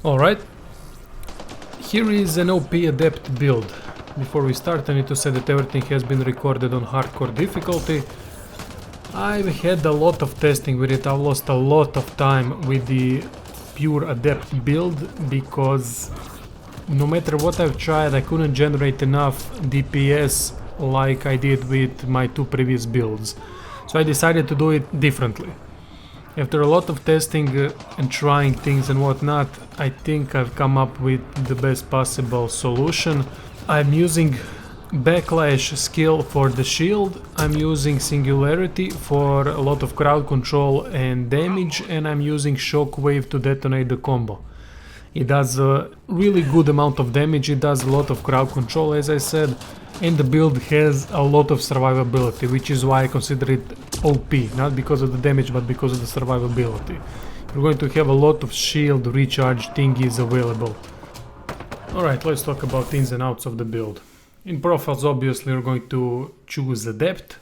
Alright, here is an OP Adept build. Before we start, I need to say that everything has been recorded on hardcore difficulty. I've had a lot of testing with it. I've lost a lot of time with the pure Adept build because no matter what I've tried, I couldn't generate enough DPS like I did with my two previous builds. So I decided to do it differently. After a lot of testing and trying things and whatnot, I think I've come up with the best possible solution. I'm using Backlash skill for the shield, I'm using Singularity for a lot of crowd control and damage, and I'm using Shockwave to detonate the combo. It does a really good amount of damage, it does a lot of crowd control as I said, and the build has a lot of survivability, which is why I consider it OP, not because of the damage but because of the survivability. You're going to have a lot of shield recharge thingies available. Alright, let's talk about ins and outs of the build. In profiles, obviously, we're going to choose Adept.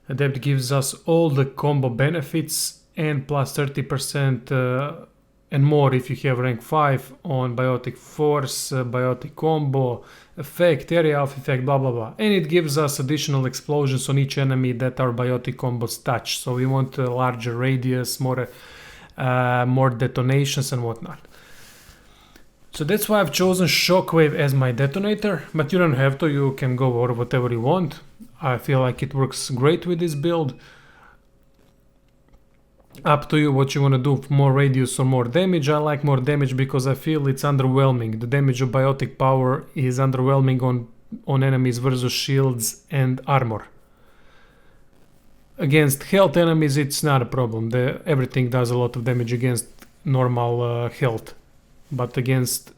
Adept gives us all the combo benefits and plus 30% and more if you have rank 5 on Biotic Force, Biotic Combo, Effect, Area of Effect, blah blah blah. And it gives us additional explosions on each enemy that our Biotic combos touch. So we want a larger radius, more detonations and whatnot. So that's why I've chosen Shockwave as my detonator, but you don't have to, you can go over whatever you want. I feel like it works great with this build. Up to you what you want to do, more radius or more damage. I like more damage because I feel it's underwhelming. The damage of Biotic Power is underwhelming on enemies versus shields and armor. Against health enemies it's not a problem, everything does a lot of damage against normal health. But against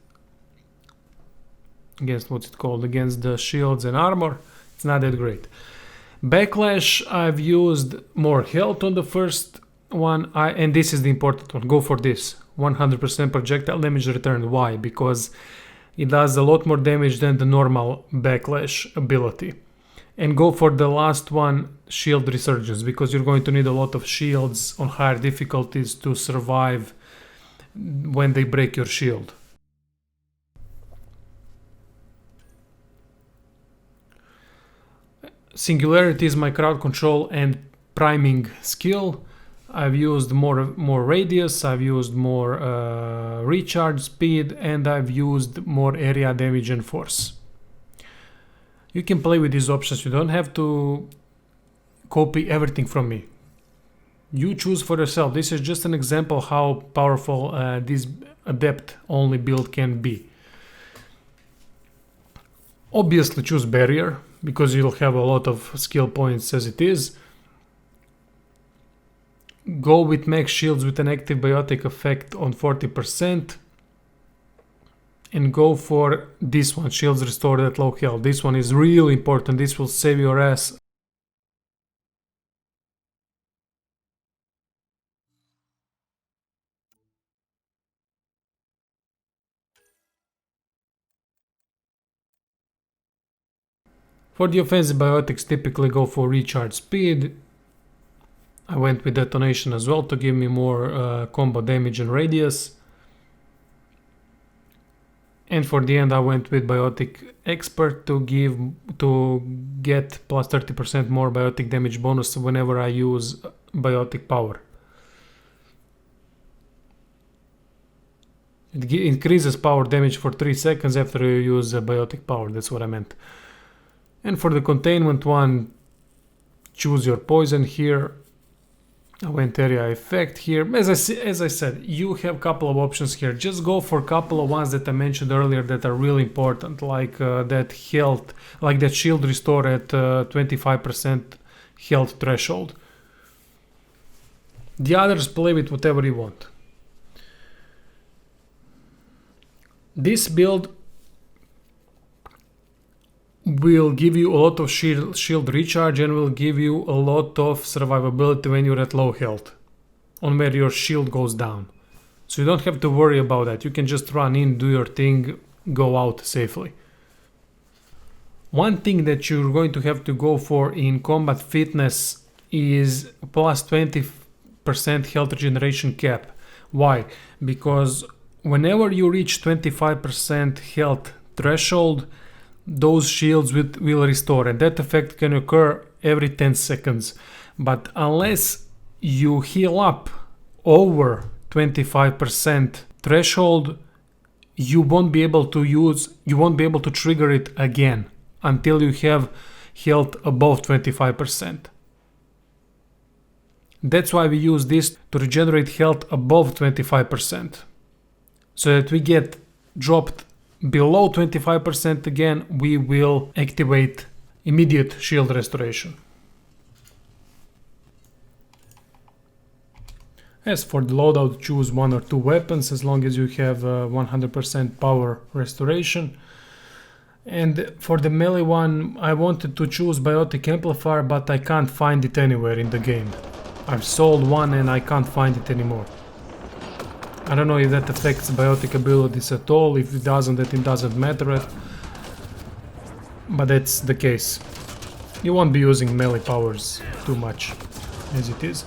what's it called, against the shields and armor, it's not that great. Backlash, I've used more health on the first one, and this is the important one, go for this, 100% projectile damage return. Why? Because it does a lot more damage than the normal Backlash ability. And go for the last one, shield resurgence, because you're going to need a lot of shields on higher difficulties to survive when they break your shield. Singularity is my crowd control and priming skill. I've used more radius, I've used more recharge speed, and I've used more area damage and force. You can play with these options, you don't have to copy everything from me. You choose for yourself. This is just an example how powerful this Adept only build can be. Obviously choose barrier because you'll have a lot of skill points as it is. Go with max shields with an active biotic effect on 40%. And go for this one, shields restored at low health. This one is really important, this will save your ass. For the offensive biotics, typically go for recharge speed. I went with detonation as well to give me more combo damage and radius. And for the end I went with Biotic Expert to get plus 30% more biotic damage bonus whenever I use Biotic Power. It increases power damage for 3 seconds after you use Biotic Power, that's what I meant. And for the containment one, choose your poison here. I went area effect here. As I said, you have a couple of options here. Just go for a couple of ones that I mentioned earlier that are really important, like that health, like that shield restore at 25% health threshold. The others, play with whatever you want. This build will give you a lot of shield recharge and will give you a lot of survivability when you're at low health, on where your shield goes down. So you don't have to worry about that, you can just run in, do your thing, go out safely. One thing that you're going to have to go for in combat fitness is plus 20% health regeneration cap. Why? Because whenever you reach 25% health threshold, those shields will restore, and that effect can occur every 10 seconds. But unless you heal up over 25% threshold, you won't be able to trigger it again until you have health above 25%. That's why we use this to regenerate health above 25%. So that we get dropped below 25% again, we will activate immediate shield restoration. As for the loadout, choose 1 or 2 weapons as long as you have 100% power restoration. And for the melee one, I wanted to choose Biotic Amplifier, but I can't find it anywhere in the game. I've sold one and I can't find it anymore. I don't know if that affects Biotic abilities at all. If it doesn't, then it doesn't matter. But that's the case. You won't be using melee powers too much as it is.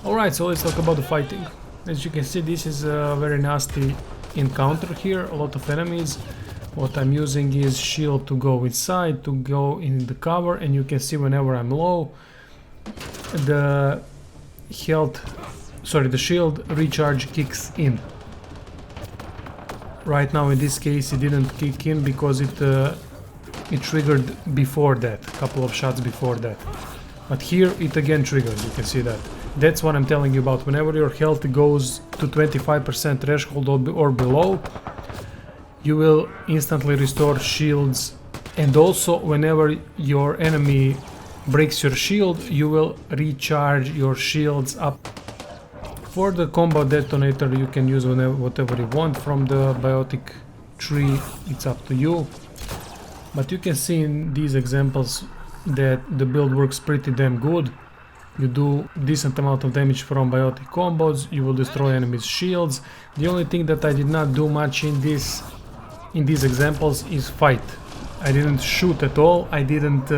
Alright, so let's talk about the fighting. As you can see, this is a very nasty encounter here. A lot of enemies. What I'm using is shield to go inside, to go in the cover, and you can see whenever I'm low, the shield recharge kicks in. Right now in this case it didn't kick in because it triggered before that, a couple of shots before that. But here it again triggered, you can see that. That's what I'm telling you about. Whenever your health goes to 25% threshold or below, you will instantly restore shields, and also whenever your enemy breaks your shield, you will recharge your shields up. For the combo detonator, you can use whatever you want from the biotic tree, it's up to you. But you can see in these examples that the build works pretty damn good. You do decent amount of damage from biotic combos, you will destroy enemies' shields. The only thing that I did not do much in these examples is fight. I didn't shoot at all, I didn't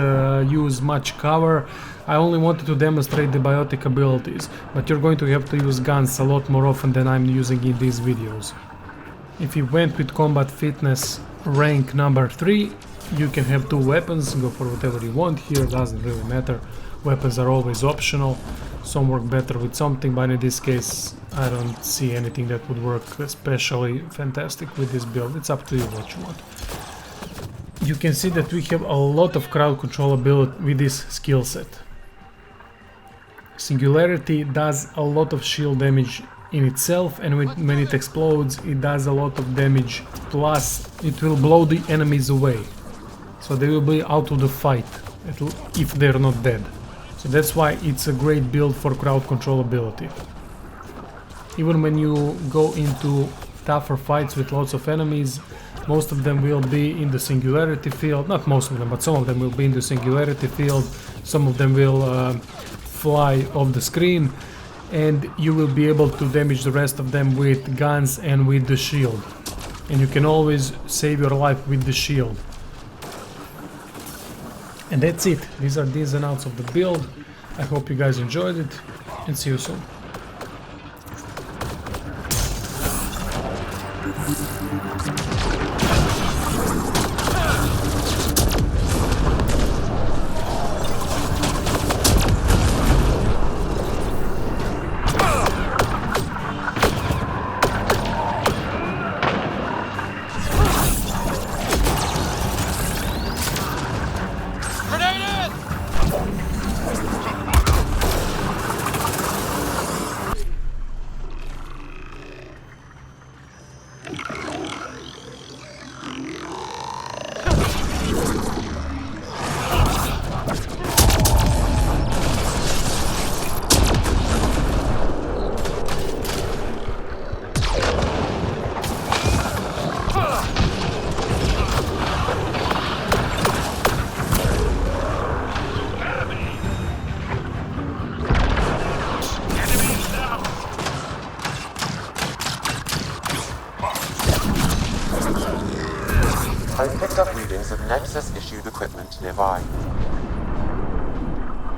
use much cover. I only wanted to demonstrate the biotic abilities, but you're going to have to use guns a lot more often than I'm using in these videos. If you went with combat fitness rank number 3, you can have 2 weapons, go for whatever you want here, doesn't really matter. Weapons are always optional, some work better with something, but in this case I don't see anything that would work especially fantastic with this build. It's up to you what you want. You can see that we have a lot of crowd control ability with this skill set. Singularity does a lot of shield damage in itself, and when it explodes it does a lot of damage, plus it will blow the enemies away. So they will be out of the fight if they're not dead. So that's why it's a great build for crowd control ability. Even when you go into tougher fights with lots of enemies, most of them will be in the singularity field. Not most of them, but some of them will be in the singularity field. Some of them will fly off the screen, and you will be able to damage the rest of them with guns and with the shield. And you can always save your life with the shield. And that's it. These are the ins and outs of the build. I hope you guys enjoyed it, and see you soon. I picked up readings of Nexus-issued equipment nearby.